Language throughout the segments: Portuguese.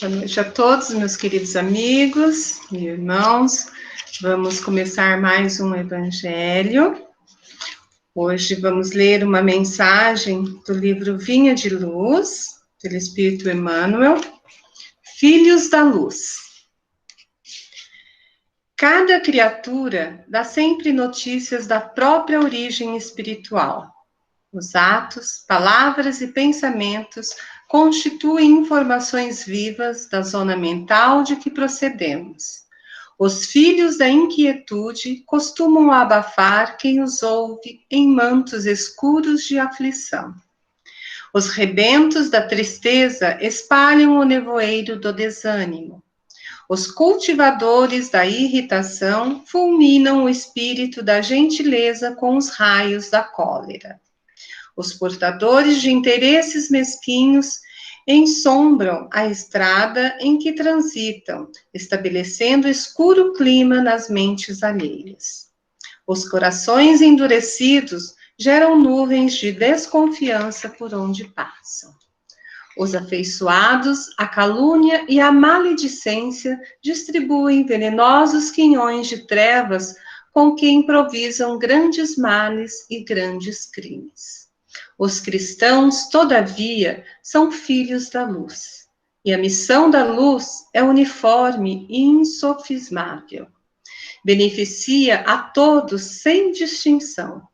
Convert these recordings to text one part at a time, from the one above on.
Boa noite a todos, meus queridos amigos e irmãos. Vamos começar mais um Evangelho. Hoje vamos ler uma mensagem do livro Vinha de Luz, pelo Espírito Emmanuel, Filhos da Luz. Cada criatura dá sempre notícias da própria origem espiritual. Os atos, palavras e pensamentos constituem informações vivas da zona mental de que procedemos. Os filhos da inquietude costumam abafar quem os ouve em mantos escuros de aflição. Os rebentos da tristeza espalham o nevoeiro do desânimo. Os cultivadores da irritação fulminam o espírito da gentileza com os raios da cólera. Os portadores de interesses mesquinhos ensombram a estrada em que transitam, estabelecendo escuro clima nas mentes alheias. Os corações endurecidos geram nuvens de desconfiança por onde passam. Os afeiçoados, a calúnia e a maledicência distribuem venenosos quinhões de trevas com que improvisam grandes males e grandes crimes. Os cristãos, todavia, são filhos da luz, e a missão da luz é uniforme e insofismável. Beneficia a todos sem distinção.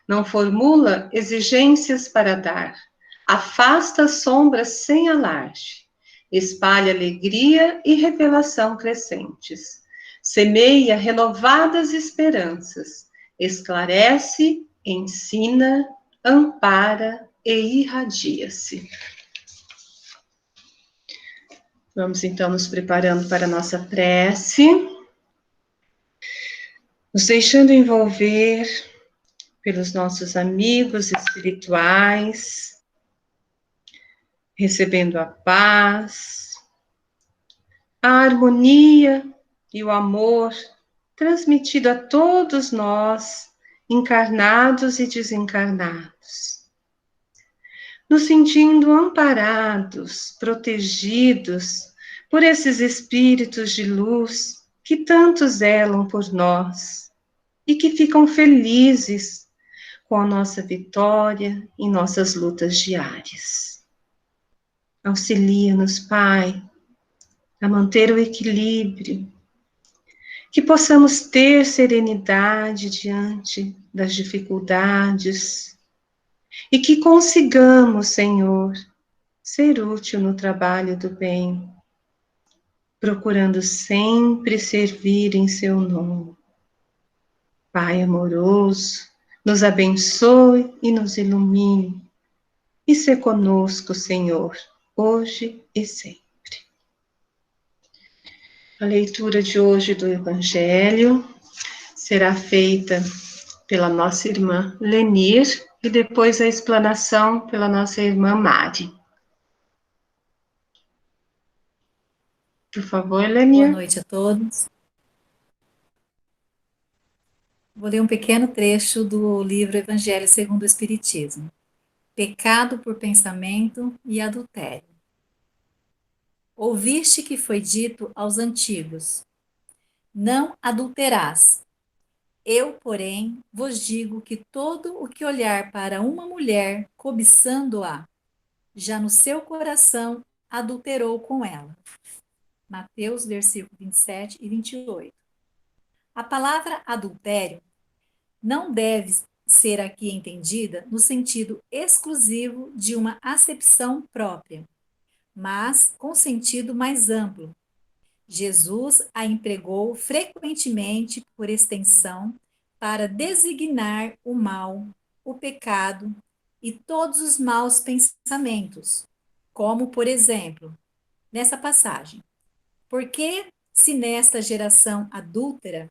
Não formula exigências para dar. Afasta sombras sem alarde. Espalha alegria e revelação crescentes. Semeia renovadas esperanças. Esclarece, ensina, ampara e irradia-se. Vamos então nos preparando para a nossa prece, nos deixando envolver pelos nossos amigos espirituais, recebendo a paz, a harmonia e o amor transmitido a todos nós, encarnados e desencarnados, nos sentindo amparados, protegidos por esses espíritos de luz que tanto zelam por nós e que ficam felizes com a nossa vitória em nossas lutas diárias. Auxilia-nos, Pai, a manter o equilíbrio, que possamos ter serenidade diante das dificuldades e que consigamos, Senhor, ser útil no trabalho do bem, procurando sempre servir em Seu nome. Pai amoroso, nos abençoe e nos ilumine, e se conosco, Senhor, hoje e sempre. A leitura de hoje do Evangelho será feita pela nossa irmã Lenir e depois a explanação pela nossa irmã Mari. Por favor, Lenir. Boa noite a todos. Vou ler um pequeno trecho do livro Evangelho segundo o Espiritismo. Pecado por pensamento e adultério. Ouviste que foi dito aos antigos: não adulterás. Eu, porém, vos digo que todo o que olhar para uma mulher cobiçando-a, já no seu coração adulterou com ela. Mateus, versículo 27 e 28. A palavra adultério não deve ser aqui entendida no sentido exclusivo de uma acepção própria, mas com sentido mais amplo. Jesus a empregou frequentemente por extensão para designar o mal, o pecado e todos os maus pensamentos, como, por exemplo, nessa passagem: porque se nesta geração adúltera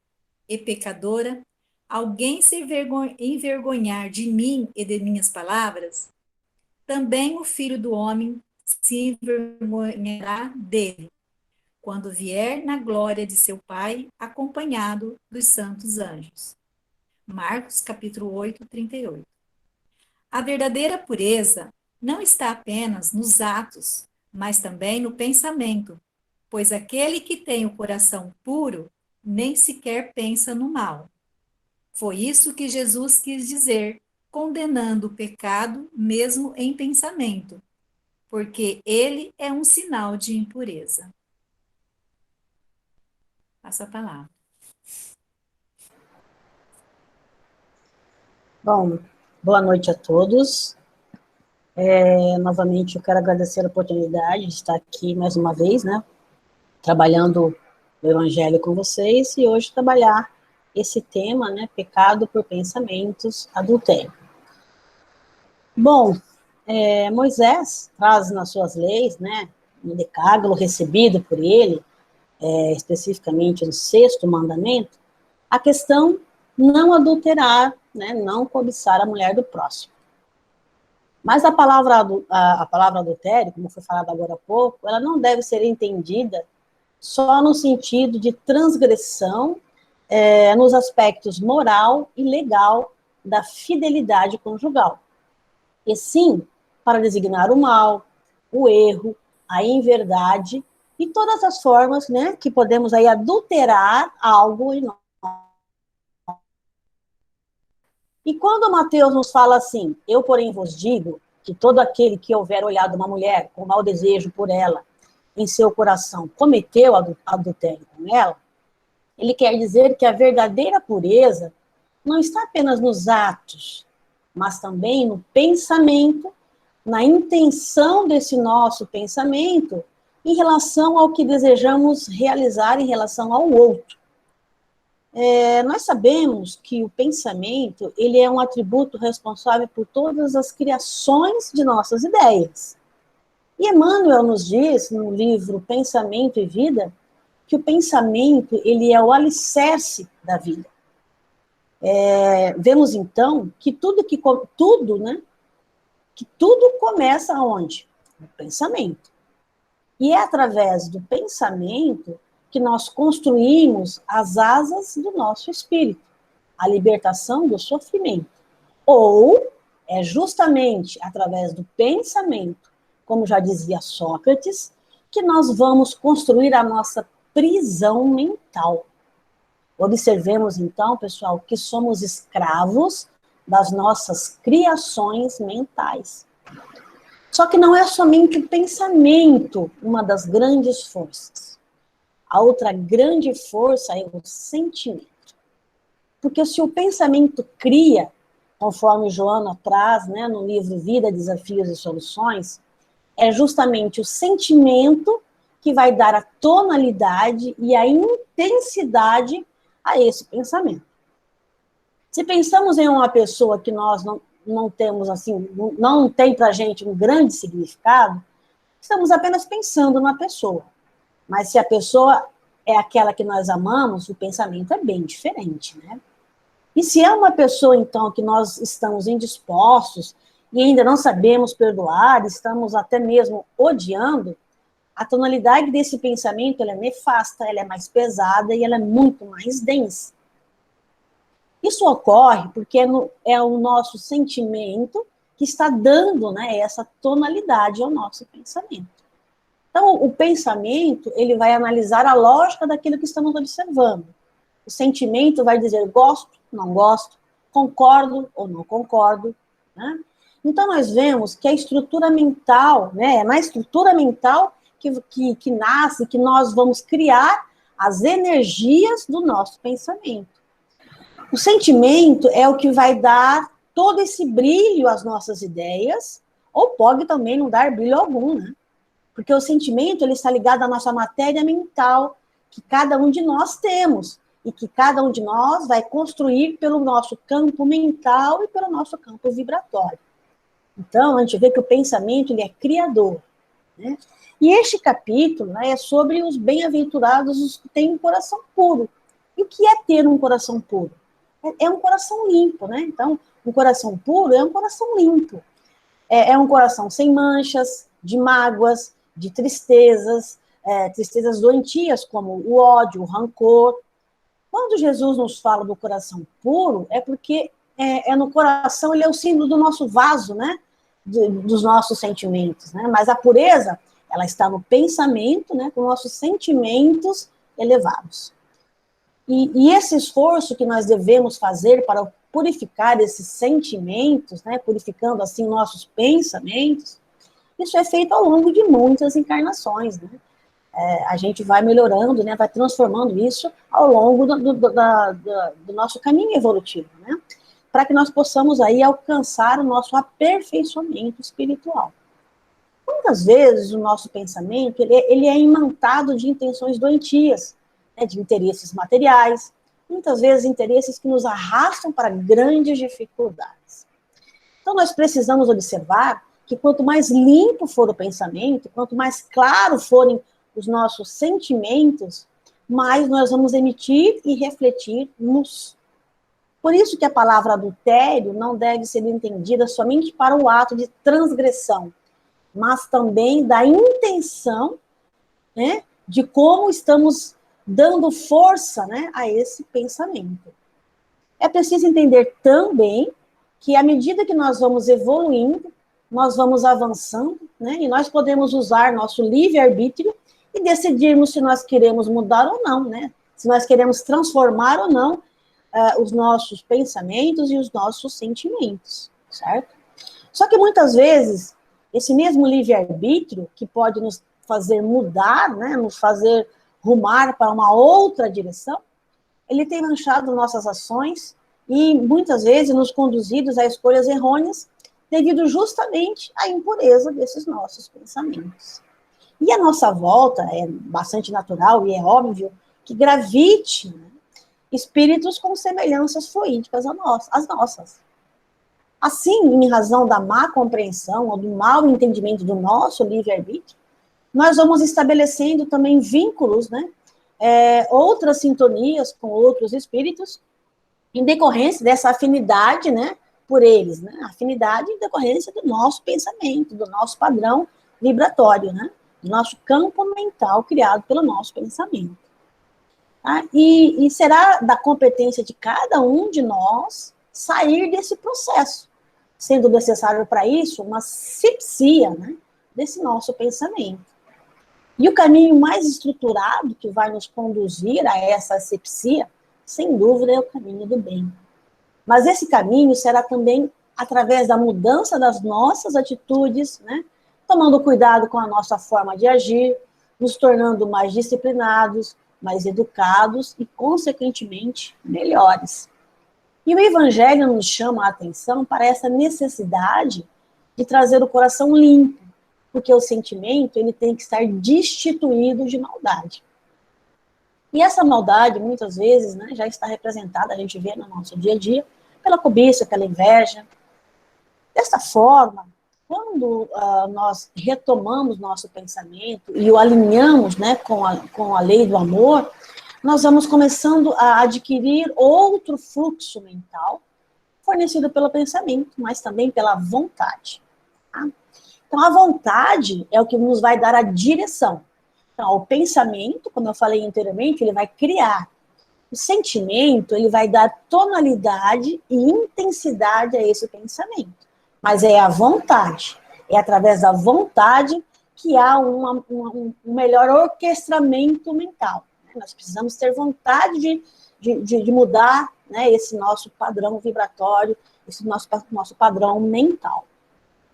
e pecadora alguém se envergonhar de mim e de minhas palavras, também o Filho do Homem se envergonhará dele, quando vier na glória de seu Pai, acompanhado dos santos anjos. Marcos, capítulo 8, 38. A verdadeira pureza não está apenas nos atos, mas também no pensamento, pois aquele que tem o coração puro nem sequer pensa no mal. Foi isso que Jesus quis dizer, condenando o pecado mesmo em pensamento, porque ele é um sinal de impureza. Passa a palavra. Bom, boa noite a todos. Novamente, eu quero agradecer a oportunidade de estar aqui mais uma vez, né, trabalhando o Evangelho com vocês, e hoje trabalhar esse tema, né, pecado por pensamentos, adultério. Bom, Moisés traz nas suas leis, né, no decálogo recebido por ele, especificamente no 6º mandamento, a questão não adulterar, né, não cobiçar a mulher do próximo. Mas a palavra adultério, como foi falado agora há pouco, ela não deve ser entendida só no sentido de transgressão nos aspectos moral e legal da fidelidade conjugal, e sim para designar o mal, o erro, a inverdade e todas as formas, né, que podemos aí adulterar algo em nós. E quando Mateus nos fala assim, eu, porém, vos digo que todo aquele que houver olhado uma mulher com mau desejo por ela em seu coração cometeu adultério com ela, ele quer dizer que a verdadeira pureza não está apenas nos atos, mas também no pensamento, na intenção desse nosso pensamento em relação ao que desejamos realizar em relação ao outro. Nós sabemos que o pensamento, ele é um atributo responsável por todas as criações de nossas ideias. E Emmanuel nos diz, no livro Pensamento e Vida, que o pensamento, ele é o alicerce da vida. Vemos, então, que tudo começa onde? No pensamento. E é através do pensamento que nós construímos as asas do nosso espírito, a libertação do sofrimento. Ou é justamente através do pensamento, como já dizia Sócrates, que nós vamos construir a nossa prisão mental. Observemos, então, pessoal, que somos escravos das nossas criações mentais. Só que não é somente o pensamento uma das grandes forças. A outra grande força é o sentimento. Porque se o pensamento cria, conforme Joana traz, né, no livro Vida, Desafios e Soluções, é justamente o sentimento que vai dar a tonalidade e a intensidade a esse pensamento. Se pensamos em uma pessoa que nós não temos, assim, não tem para a gente um grande significado, estamos apenas pensando na pessoa. Mas se a pessoa é aquela que nós amamos, o pensamento é bem diferente, né? E se é uma pessoa, então, que nós estamos indispostos e ainda não sabemos perdoar, estamos até mesmo odiando, a tonalidade desse pensamento ela é nefasta, ela é mais pesada e ela é muito mais densa. Isso ocorre porque é o nosso sentimento que está dando, né, essa tonalidade ao nosso pensamento. Então, o pensamento, ele vai analisar a lógica daquilo que estamos observando. O sentimento vai dizer gosto, não gosto, concordo ou não concordo, né? Então, nós vemos que a estrutura mental, né, é na estrutura mental que nasce, que nós vamos criar as energias do nosso pensamento. O sentimento é o que vai dar todo esse brilho às nossas ideias, ou pode também não dar brilho algum, né? Porque o sentimento, ele está ligado à nossa matéria mental, que cada um de nós temos, e que cada um de nós vai construir pelo nosso campo mental e pelo nosso campo vibratório. Então, a gente vê que o pensamento, ele é criador, né? E este capítulo, né, é sobre os bem-aventurados, os que têm um coração puro. E o que é ter um coração puro? É um coração limpo, né? Então, um coração puro é um coração limpo. É um coração sem manchas, de mágoas, de tristezas, tristezas doentias, como o ódio, o rancor. Quando Jesus nos fala do coração puro, é porque no coração, ele é o símbolo do nosso vaso, né? Dos nossos sentimentos, né? Mas a pureza Ela está no pensamento, né, com nossos sentimentos elevados. E esse esforço que nós devemos fazer para purificar esses sentimentos, né, purificando assim nossos pensamentos, isso é feito ao longo de muitas encarnações, né? A gente vai melhorando, né, vai transformando isso ao longo do nosso caminho evolutivo, né? Para que nós possamos aí alcançar o nosso aperfeiçoamento espiritual. Muitas vezes o nosso pensamento ele é imantado de intenções doentias, né, de interesses materiais, muitas vezes interesses que nos arrastam para grandes dificuldades. Então nós precisamos observar que quanto mais limpo for o pensamento, quanto mais claro forem os nossos sentimentos, mais nós vamos emitir e refletir luz. Por isso que a palavra adultério não deve ser entendida somente para o ato de transgressão, mas também da intenção, né, de como estamos dando força, né, a esse pensamento. É preciso entender também que à medida que nós vamos evoluindo, nós vamos avançando, né, e nós podemos usar nosso livre-arbítrio e decidirmos se nós queremos mudar ou não, né, se nós queremos transformar ou não os nossos pensamentos e os nossos sentimentos, certo? Só que muitas vezes, esse mesmo livre-arbítrio, que pode nos fazer mudar, né, nos fazer rumar para uma outra direção, ele tem manchado nossas ações e muitas vezes nos conduzido a escolhas errôneas devido justamente à impureza desses nossos pensamentos. E a nossa volta é bastante natural e é óbvio que gravite, né, espíritos com semelhanças fluídicas às nossas. Assim, em razão da má compreensão ou do mau entendimento do nosso livre-arbítrio, nós vamos estabelecendo também vínculos, né, outras sintonias com outros espíritos, em decorrência dessa afinidade, né, por eles, né, afinidade em decorrência do nosso pensamento, do nosso padrão vibratório, né, do nosso campo mental criado pelo nosso pensamento. Tá? E será da competência de cada um de nós sair desse processo, sendo necessário para isso uma asepsia, né, desse nosso pensamento. E o caminho mais estruturado que vai nos conduzir a essa asepsia, sem dúvida, é o caminho do bem. Mas esse caminho será também através da mudança das nossas atitudes, né, tomando cuidado com a nossa forma de agir, nos tornando mais disciplinados, mais educados e, consequentemente, melhores. E o Evangelho nos chama a atenção para essa necessidade de trazer o coração limpo, porque o sentimento ele tem que estar destituído de maldade. E essa maldade, muitas vezes, né, já está representada, a gente vê no nosso dia a dia, pela cobiça, pela inveja. Dessa forma, quando nós retomamos nosso pensamento e o alinhamos, né, com a lei do amor, nós vamos começando a adquirir outro fluxo mental, fornecido pelo pensamento, mas também pela vontade. Tá? Então, a vontade é o que nos vai dar a direção. Então, o pensamento, como eu falei anteriormente, ele vai criar. O sentimento, ele vai dar tonalidade e intensidade a esse pensamento. Mas é a vontade. É através da vontade que há um melhor orquestramento mental. Nós precisamos ter vontade de mudar, né, esse nosso padrão vibratório, esse nosso padrão mental.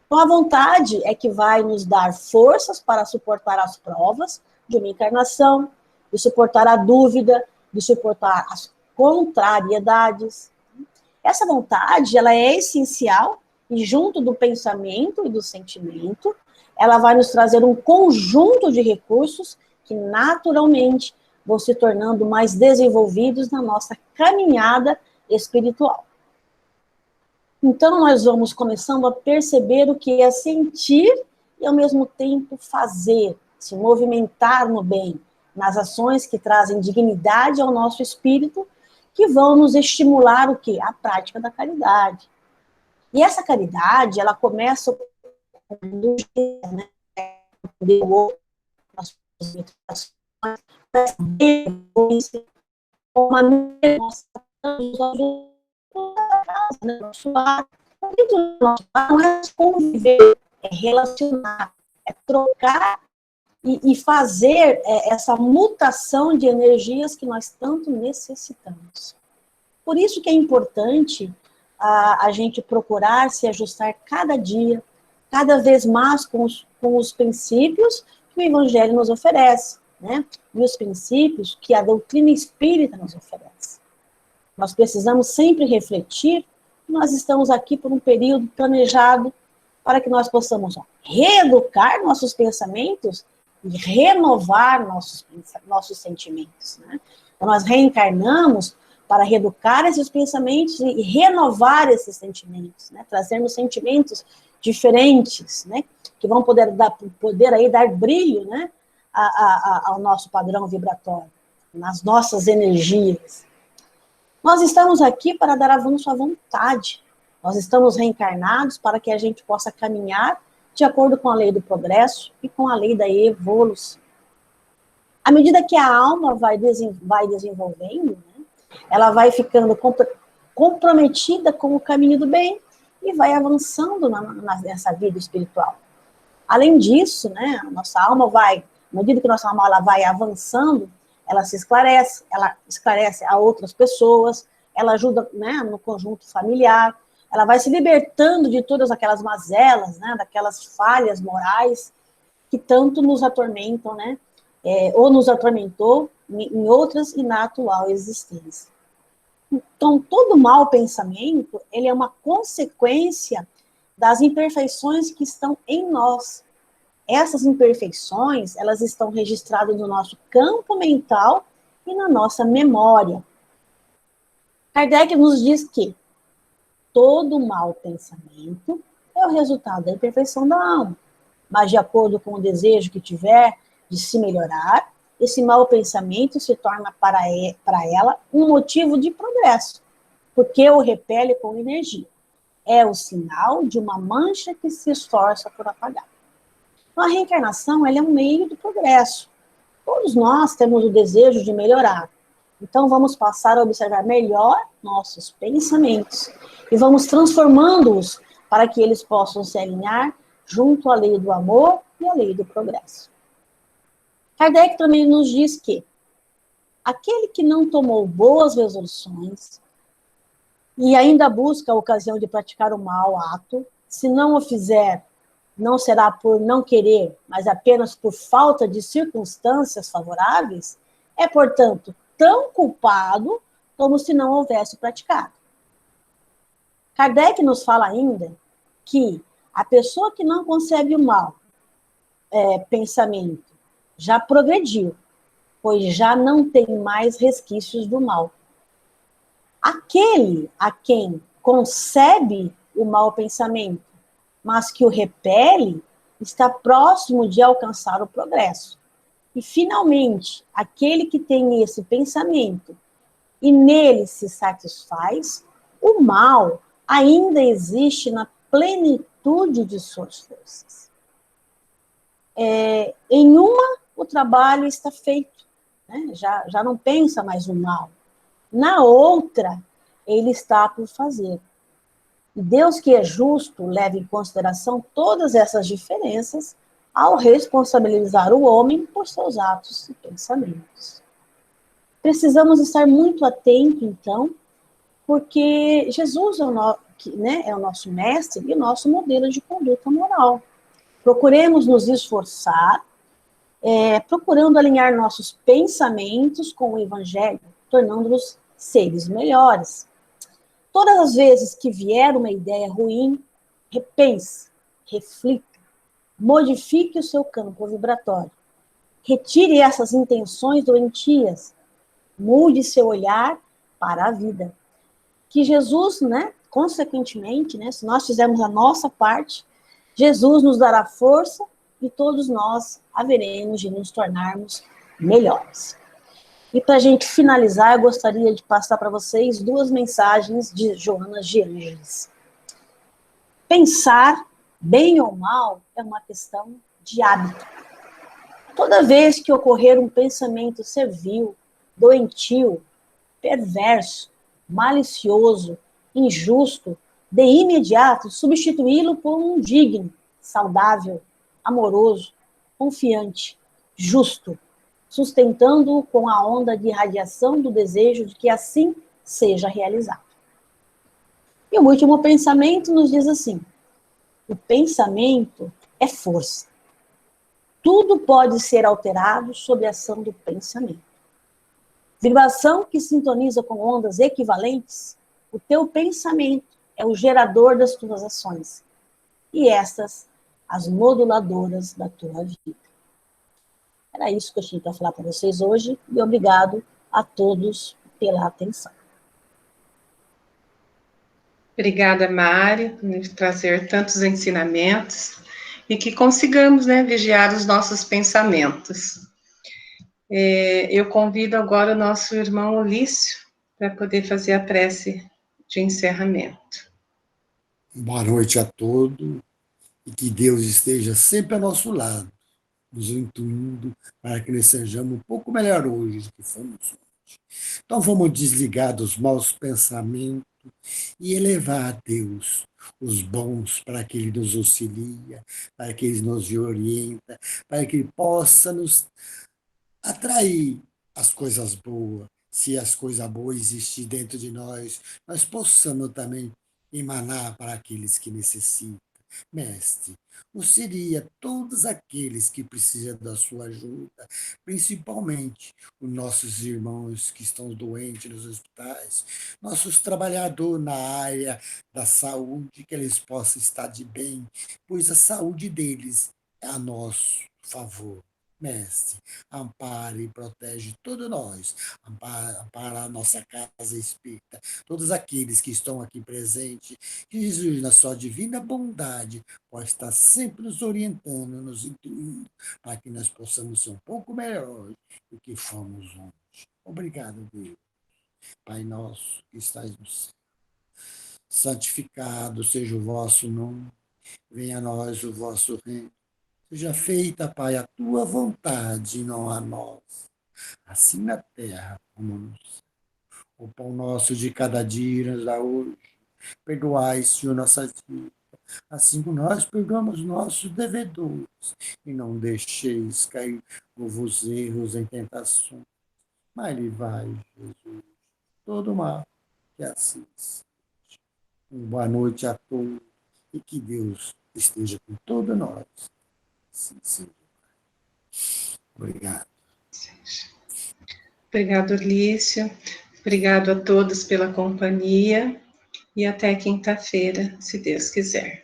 Então, a vontade é que vai nos dar forças para suportar as provas de uma encarnação, de suportar a dúvida, de suportar as contrariedades. Essa vontade, ela é essencial e junto do pensamento e do sentimento, ela vai nos trazer um conjunto de recursos que naturalmente vão se tornando mais desenvolvidos na nossa caminhada espiritual. Então, nós vamos começando a perceber o que é sentir e, ao mesmo tempo, fazer, se movimentar no bem, nas ações que trazem dignidade ao nosso espírito, que vão nos estimular o quê? A prática da caridade. E essa caridade, ela começa com né, o outro, nas suas meditações, uma não é conviver, é relacionar, é trocar e fazer essa mutação de energias que nós tanto necessitamos. Por isso que é importante a gente procurar se ajustar cada dia, cada vez mais com os princípios que o Evangelho nos oferece, né? E os princípios que a doutrina espírita nos oferece. Nós precisamos sempre refletir que nós estamos aqui por um período planejado para que nós possamos reeducar nossos pensamentos e renovar nossos sentimentos, né? Então, nós reencarnamos para reeducar esses pensamentos e renovar esses sentimentos, né? Trazermos sentimentos diferentes, né? Que vão poder aí dar brilho, né? Ao nosso padrão vibratório, nas nossas energias. Nós estamos aqui para dar avanço à vontade. Nós estamos reencarnados para que a gente possa caminhar de acordo com a lei do progresso e com a lei da evolução. À medida que a alma vai desenvolvendo, né, ela vai ficando comprometida com o caminho do bem e vai avançando nessa vida espiritual. Além disso, né, a nossa alma à medida que a nossa alma vai avançando, ela se esclarece, ela esclarece a outras pessoas, ela ajuda, né, no conjunto familiar, ela vai se libertando de todas aquelas mazelas, né, daquelas falhas morais que tanto nos atormentam, né, ou nos atormentou em outras e na atual existência. Então, todo mau pensamento, ele é uma consequência das imperfeições que estão em nós. Essas imperfeições, elas estão registradas no nosso campo mental e na nossa memória. Kardec nos diz que todo mau pensamento é o resultado da imperfeição da alma, mas de acordo com o desejo que tiver de se melhorar, esse mau pensamento se torna para ela um motivo de progresso, porque o repele com energia. É o sinal de uma mancha que se esforça por apagar. Então, a reencarnação, ela é um meio do progresso. Todos nós temos o desejo de melhorar. Então, vamos passar a observar melhor nossos pensamentos e vamos transformando-os para que eles possam se alinhar junto à lei do amor e à lei do progresso. Kardec também nos diz que aquele que não tomou boas resoluções e ainda busca a ocasião de praticar o mau ato, se não o fizer, não será por não querer, mas apenas por falta de circunstâncias favoráveis, é, portanto, tão culpado como se não houvesse praticado. Kardec nos fala ainda que a pessoa que não concebe o mal pensamento já progrediu, pois já não tem mais resquícios do mal. Aquele a quem concebe o mau pensamento, mas que o repele, está próximo de alcançar o progresso. E, finalmente, aquele que tem esse pensamento e nele se satisfaz, o mal ainda existe na plenitude de suas forças. Em uma, o trabalho está feito, né? Já não pensa mais no mal. Na outra, ele está por fazer. E Deus, que é justo, leva em consideração todas essas diferenças ao responsabilizar o homem por seus atos e pensamentos. Precisamos estar muito atentos, então, porque Jesus é o nosso mestre e o nosso modelo de conduta moral. Procuremos nos esforçar, procurando alinhar nossos pensamentos com o Evangelho, tornando-nos seres melhores. Todas as vezes que vier uma ideia ruim, repense, reflita, modifique o seu campo vibratório. Retire essas intenções doentias. Mude seu olhar para a vida. Que Jesus, consequentemente, se nós fizermos a nossa parte, Jesus nos dará força e todos nós haveremos de nos tornarmos melhores. E para a gente finalizar, eu gostaria de passar para vocês 2 mensagens de Joana de Ângeles. Pensar, bem ou mal, é uma questão de hábito. Toda vez que ocorrer um pensamento servil, doentio, perverso, malicioso, injusto, de imediato substituí-lo por um digno, saudável, amoroso, confiante, justo, sustentando-o com a onda de radiação do desejo de que assim seja realizado. E o último pensamento nos diz assim: o pensamento é força. Tudo pode ser alterado sob a ação do pensamento. Vibração que sintoniza com ondas equivalentes, o teu pensamento é o gerador das tuas ações. E estas, as moduladoras da tua vida. Era isso que eu tinha para falar para vocês hoje, e obrigado a todos pela atenção. Obrigada, Mari, por nos trazer tantos ensinamentos e que consigamos, né, vigiar os nossos pensamentos. Eu convido agora o nosso irmão Ulício para poder fazer a prece de encerramento. Boa noite a todos e que Deus esteja sempre ao nosso lado, nos intuindo para que nós sejamos um pouco melhor hoje do que fomos ontem. Então vamos desligar dos maus pensamentos e elevar a Deus os bons para que Ele nos auxilie, para que Ele nos oriente, para que Ele possa nos atrair as coisas boas. Se as coisas boas existirem dentro de nós possamos também emanar para aqueles que necessitam. Mestre, auxilia todos aqueles que precisam da sua ajuda, principalmente os nossos irmãos que estão doentes nos hospitais, nossos trabalhadores na área da saúde, que eles possam estar de bem, pois a saúde deles é a nosso favor. Mestre, ampare e protege todos nós, ampara a nossa casa espírita, todos aqueles que estão aqui presentes, que Jesus, na sua divina bondade, pode estar sempre nos orientando, nos intuindo, para que nós possamos ser um pouco melhores do que fomos ontem. Obrigado, Deus. Pai nosso que estás no céu, santificado seja o vosso nome, venha a nós o vosso reino. Seja feita, Pai, a tua vontade, não a nós, assim na terra como no céu. O pão nosso de cada dia nos dá hoje. Perdoai, Senhor, nossas dívidas, assim como nós perdoamos nossos devedores. E não deixeis cair vos erros em tentações, mas livrai, Jesus, todo mal, que assim seja. Uma boa noite a todos e que Deus esteja com todos nós. Sim, sim. Obrigado. Obrigado, Ulício. Obrigado a todos pela companhia e até quinta-feira, se Deus quiser.